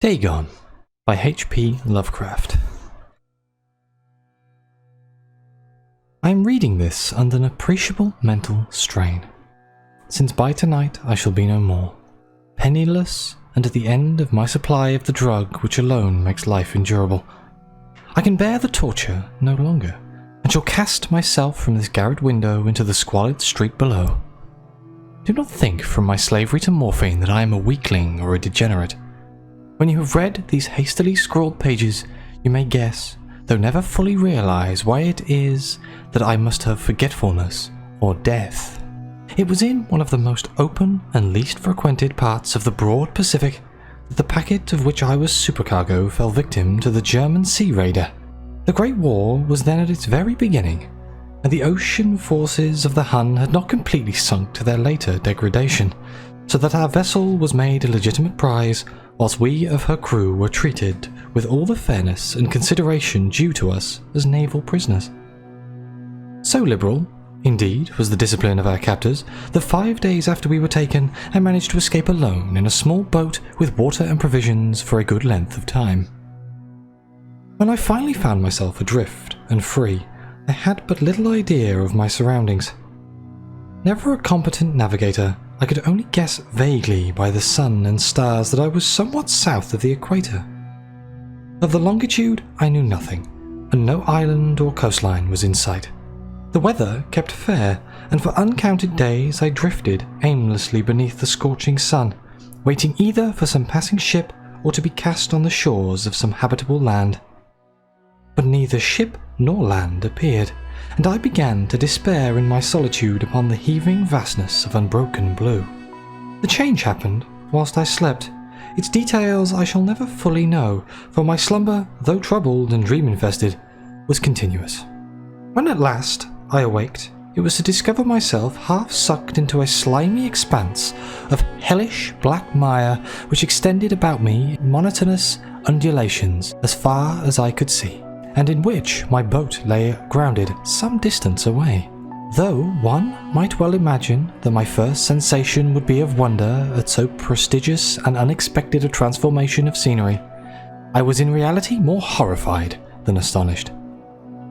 Dagon by H.P Lovecraft. I am reading this under an appreciable mental strain, since by tonight I shall be no more, penniless and at the end of my supply of the drug which alone makes life endurable. I can bear the torture no longer, and shall cast myself from this garret window into the squalid street below. Do not think from my slavery to morphine that I am a weakling or a degenerate. When you have read these hastily scrawled pages, you may guess, though never fully realize, why it is that I must have forgetfulness or death. It was in one of the most open and least frequented parts of the broad Pacific that the packet of which I was supercargo fell victim to the German sea raider. The Great War was then at its very beginning, and the ocean forces of the Hun had not completely sunk to their later degradation, so that our vessel was made a legitimate prize, whilst we of her crew were treated with all the fairness and consideration due to us as naval prisoners. So liberal, indeed, was the discipline of our captors, that 5 days after we were taken, I managed to escape alone in a small boat with water and provisions for a good length of time. When I finally found myself adrift and free, I had but little idea of my surroundings. Never a competent navigator, I could only guess vaguely by the sun and stars that I was somewhat south of the equator. Of the longitude I knew nothing, and no island or coastline was in sight. The weather kept fair, and for uncounted days I drifted aimlessly beneath the scorching sun, waiting either for some passing ship or to be cast on the shores of some habitable land. But neither ship nor land appeared, and I began to despair in my solitude upon the heaving vastness of unbroken blue. The change happened whilst I slept. Its details I shall never fully know, for my slumber, though troubled and dream-infested, was continuous. When at last I awaked, it was to discover myself half sucked into a slimy expanse of hellish black mire which extended about me in monotonous undulations as far as I could see, and in which my boat lay grounded some distance away. Though one might well imagine that my first sensation would be of wonder at so prodigious and unexpected a transformation of scenery, I was in reality more horrified than astonished.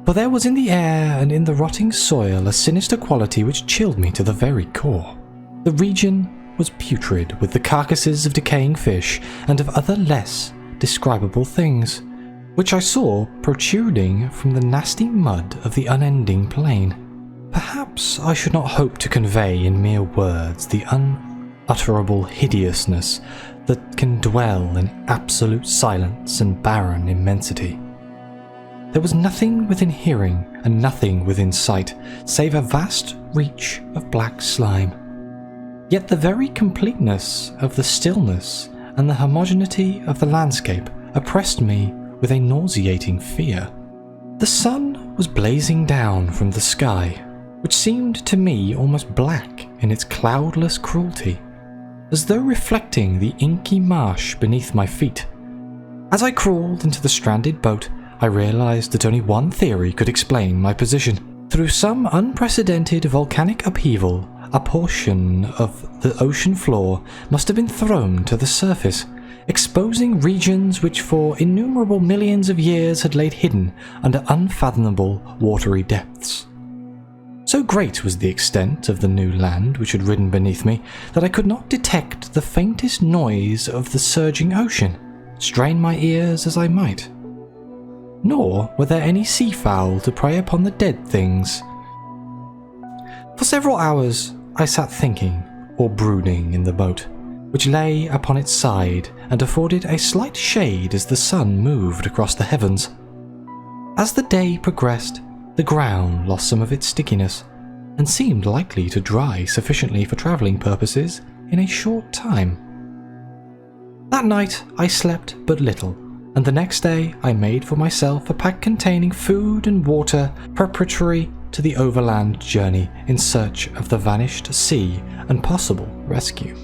For there was in the air and in the rotting soil a sinister quality which chilled me to the very core. The region was putrid with the carcasses of decaying fish and of other less describable things, which I saw protruding from the nasty mud of the unending plain. Perhaps I should not hope to convey in mere words the unutterable hideousness that can dwell in absolute silence and barren immensity. There was nothing within hearing and nothing within sight, save a vast reach of black slime. Yet the very completeness of the stillness and the homogeneity of the landscape oppressed me with a nauseating fear. The sun was blazing down from the sky, which seemed to me almost black in its cloudless cruelty, as though reflecting the inky marsh beneath my feet. As I crawled into the stranded boat, I realized that only one theory could explain my position. Through some unprecedented volcanic upheaval, a portion of the ocean floor must have been thrown to the surface, exposing regions which for innumerable millions of years had laid hidden under unfathomable watery depths. So great was the extent of the new land which had ridden beneath me that I could not detect the faintest noise of the surging ocean, strain my ears as I might. Nor were there any seafowl to prey upon the dead things. For several hours I sat thinking or brooding in the boat, which lay upon its side and afforded a slight shade as the sun moved across the heavens. As the day progressed, the ground lost some of its stickiness, and seemed likely to dry sufficiently for travelling purposes in a short time. That night I slept but little, and the next day I made for myself a pack containing food and water preparatory to the overland journey in search of the vanished sea and possible rescue.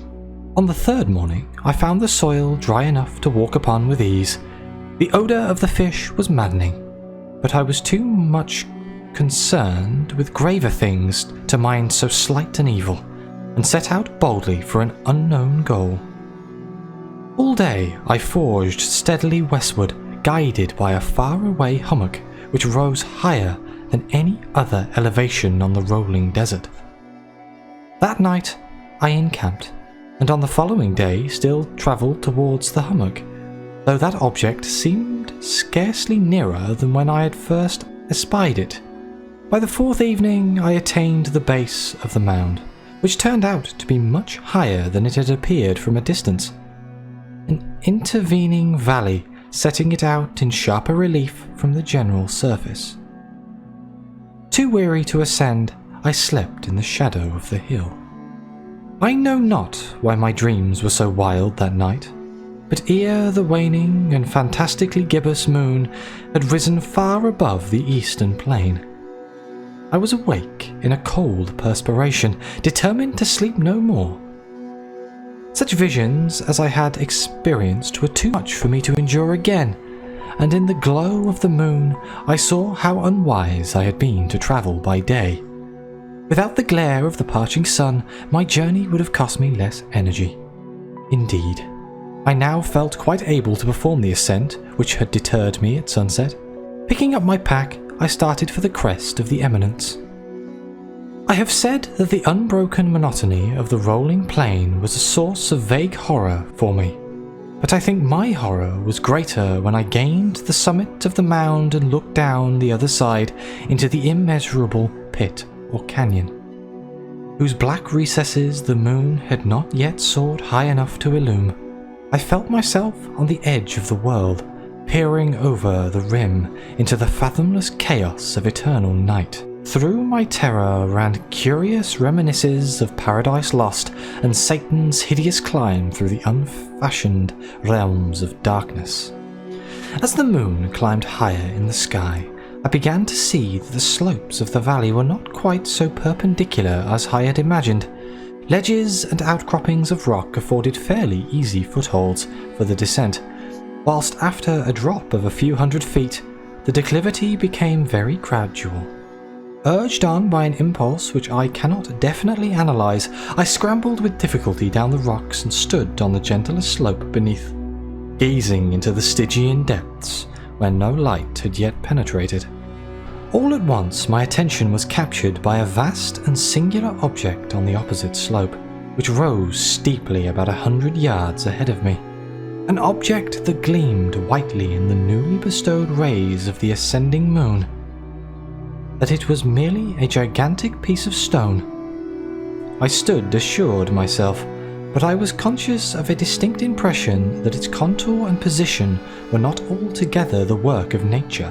On the third morning I found the soil dry enough to walk upon with ease. The odour of the fish was maddening, but I was too much concerned with graver things to mind so slight an evil, and set out boldly for an unknown goal. All day I forged steadily westward, guided by a faraway hummock which rose higher than any other elevation on the rolling desert. That night I encamped, and on the following day still travelled towards the hummock, though that object seemed scarcely nearer than when I had first espied it. By the fourth evening I attained the base of the mound, which turned out to be much higher than it had appeared from a distance. An intervening valley setting it out in sharper relief from the general surface. Too weary to ascend, I slept in the shadow of the hill. I know not why my dreams were so wild that night, but ere the waning and fantastically gibbous moon had risen far above the eastern plain, I was awake in a cold perspiration, determined to sleep no more. Such visions as I had experienced were too much for me to endure again, and in the glow of the moon I saw how unwise I had been to travel by day. Without the glare of the parching sun, my journey would have cost me less energy. Indeed, I now felt quite able to perform the ascent which had deterred me at sunset. Picking up my pack, I started for the crest of the eminence. I have said that the unbroken monotony of the rolling plain was a source of vague horror for me, but I think my horror was greater when I gained the summit of the mound and looked down the other side into the immeasurable pit or canyon, whose black recesses the moon had not yet soared high enough to illume. I felt myself on the edge of the world, peering over the rim into the fathomless chaos of eternal night. Through my terror ran curious reminiscences of Paradise Lost and Satan's hideous climb through the unfashioned realms of darkness. As the moon climbed higher in the sky, I began to see that the slopes of the valley were not quite so perpendicular as I had imagined. Ledges and outcroppings of rock afforded fairly easy footholds for the descent, whilst after a drop of a few hundred feet, the declivity became very gradual. Urged on by an impulse which I cannot definitely analyse, I scrambled with difficulty down the rocks and stood on the gentlest slope beneath, gazing into the Stygian depths where no light had yet penetrated. All at once my attention was captured by a vast and singular object on the opposite slope, which rose steeply about 100 yards ahead of me. An object that gleamed whitely in the newly bestowed rays of the ascending moon. That it was merely a gigantic piece of stone, I stood assured myself, but I was conscious of a distinct impression that its contour and position were not altogether the work of nature.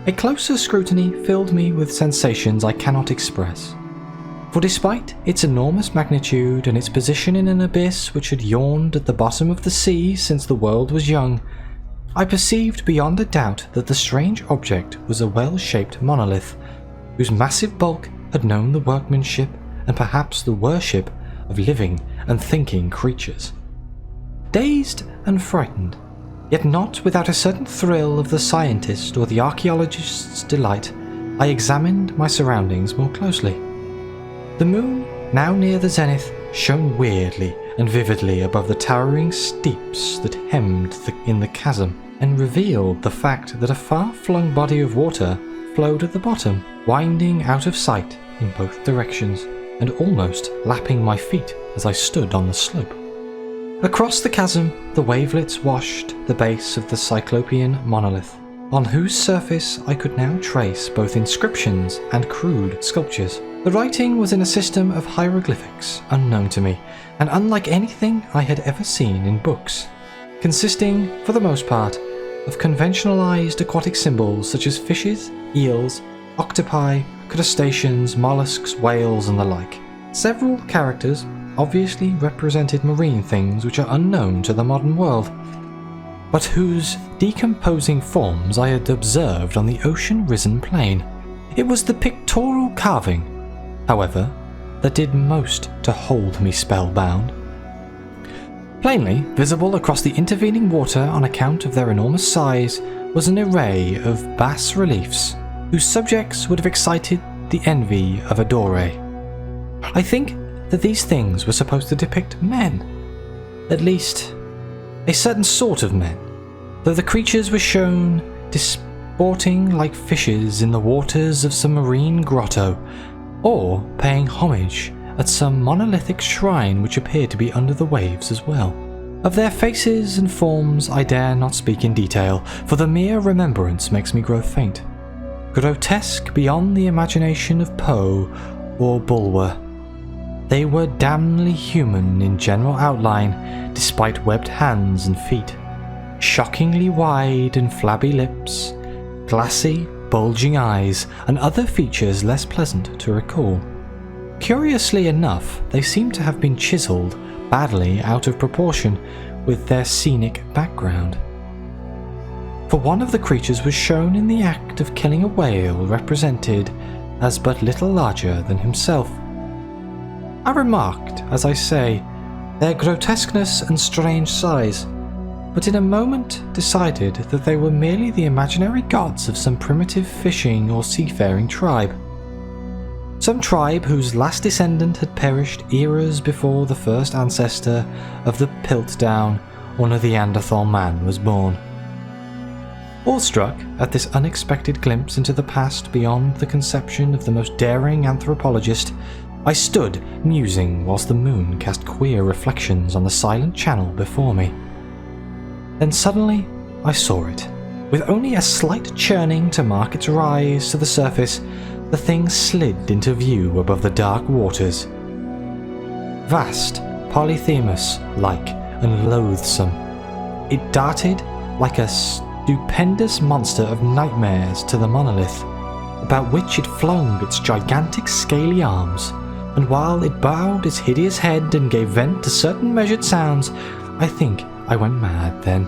A closer scrutiny filled me with sensations I cannot express. For despite its enormous magnitude and its position in an abyss which had yawned at the bottom of the sea since the world was young, I perceived beyond a doubt that the strange object was a well-shaped monolith, whose massive bulk had known the workmanship and perhaps the worship of living and thinking creatures. Dazed and frightened, yet not without a certain thrill of the scientist or the archaeologist's delight, I examined my surroundings more closely. The moon, now near the zenith, shone weirdly and vividly above the towering steeps that hemmed in the chasm, and revealed the fact that a far-flung body of water flowed at the bottom, winding out of sight in both directions, and almost lapping my feet as I stood on the slope. Across the chasm, the wavelets washed the base of the cyclopean monolith, on whose surface I could now trace both inscriptions and crude sculptures. The writing was in a system of hieroglyphics unknown to me, and unlike anything I had ever seen in books, consisting, for the most part, of conventionalized aquatic symbols such as fishes, eels, octopi, crustaceans, mollusks, whales, and the like. Several characters obviously represented marine things which are unknown to the modern world, but whose decomposing forms I had observed on the ocean-risen plain. It was the pictorial carving, however, that did most to hold me spellbound. Plainly visible across the intervening water on account of their enormous size was an array of bas-reliefs, whose subjects would have excited the envy of a Doré. I think that these things were supposed to depict men. At least, a certain sort of men, though the creatures were shown disporting like fishes in the waters of some marine grotto, or paying homage at some monolithic shrine which appeared to be under the waves as well. Of their faces and forms I dare not speak in detail, for the mere remembrance makes me grow faint. Grotesque beyond the imagination of Poe or Bulwer, they were damnably human in general outline, despite webbed hands and feet, shockingly wide and flabby lips, glassy, bulging eyes, and other features less pleasant to recall. Curiously enough, they seem to have been chiselled badly out of proportion with their scenic background. For one of the creatures was shown in the act of killing a whale represented as but little larger than himself. I remarked, as I say, their grotesqueness and strange size, but in a moment decided that they were merely the imaginary gods of some primitive fishing or seafaring tribe. Some tribe whose last descendant had perished eras before the first ancestor of the Piltdown or Neanderthal man was born. Awestruck at this unexpected glimpse into the past beyond the conception of the most daring anthropologist, I stood musing whilst the moon cast queer reflections on the silent channel before me. Then suddenly I saw it. With only a slight churning to mark its rise to the surface, the thing slid into view above the dark waters. Vast, Polyphemus-like and loathsome, it darted like a stupendous monster of nightmares to the monolith, about which it flung its gigantic scaly arms, and while it bowed its hideous head and gave vent to certain measured sounds, I think I went mad then.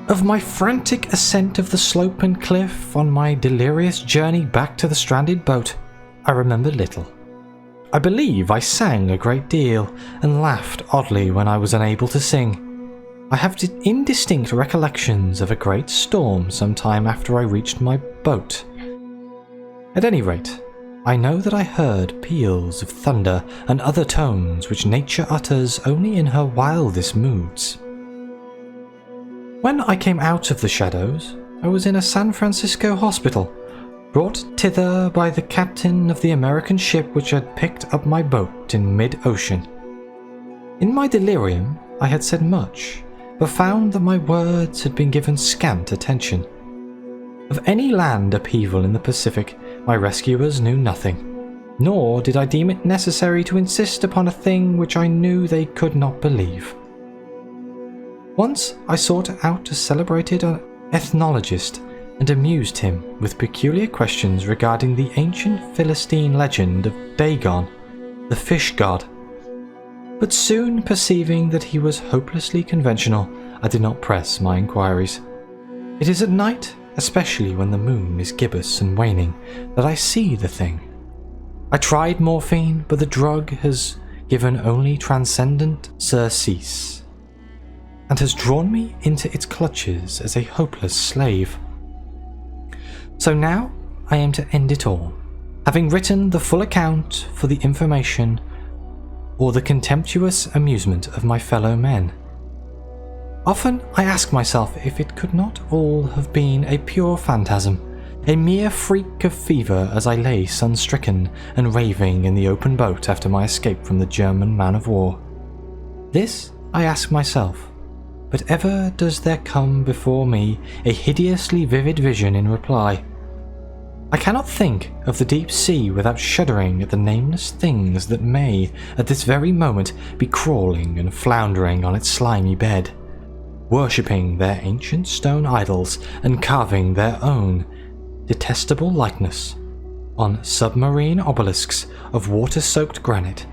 Of my frantic ascent of the slope and cliff on my delirious journey back to the stranded boat, I remember little. I believe I sang a great deal and laughed oddly when I was unable to sing. I have indistinct recollections of a great storm some time after I reached my boat. At any rate, I know that I heard peals of thunder and other tones which nature utters only in her wildest moods. When I came out of the shadows, I was in a San Francisco hospital, brought thither by the captain of the American ship which had picked up my boat in mid-ocean. In my delirium, I had said much, but found that my words had been given scant attention. Of any land upheaval in the Pacific, my rescuers knew nothing, nor did I deem it necessary to insist upon a thing which I knew they could not believe. Once I sought out a celebrated ethnologist and amused him with peculiar questions regarding the ancient Philistine legend of Dagon, the fish god. But soon perceiving that he was hopelessly conventional, I did not press my inquiries. It is at night, especially when the moon is gibbous and waning, that I see the thing. I tried morphine, but the drug has given only transcendent surcease, and has drawn me into its clutches as a hopeless slave. So now I aim to end it all, having written the full account for the information or the contemptuous amusement of my fellow men. Often I ask myself if it could not all have been a pure phantasm, a mere freak of fever as I lay sun-stricken and raving in the open boat after my escape from the German man-of-war. This I ask myself, but ever does there come before me a hideously vivid vision in reply. I cannot think of the deep sea without shuddering at the nameless things that may, at this very moment, be crawling and floundering on its slimy bed, worshipping their ancient stone idols and carving their own detestable likeness on submarine obelisks of water-soaked granite.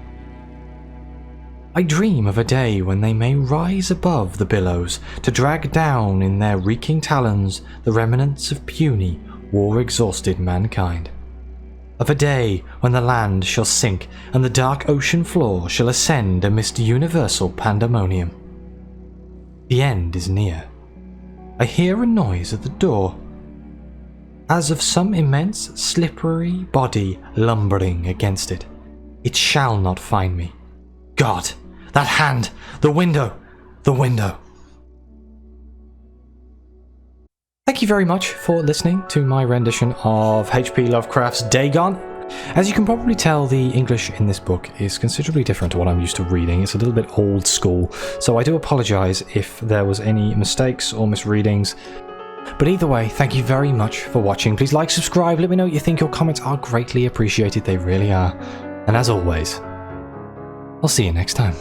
I dream of a day when they may rise above the billows to drag down in their reeking talons the remnants of puny, war-exhausted mankind. Of a day when the land shall sink and the dark ocean floor shall ascend amidst universal pandemonium. The end is near. I hear a noise at the door, as of some immense slippery body lumbering against it. It shall not find me. God! That hand! The window! The window! thank you very much for listening to my rendition of H.P. Lovecraft's Dagon. As you can probably tell, the English in this book is considerably different to what I'm used to reading. It's a little bit old school, so I do apologise if there was any mistakes or misreadings. But either way, thank you very much for watching. Please like, subscribe, let me know what you think. Your comments are greatly appreciated, they really are. And as always, I'll see you next time.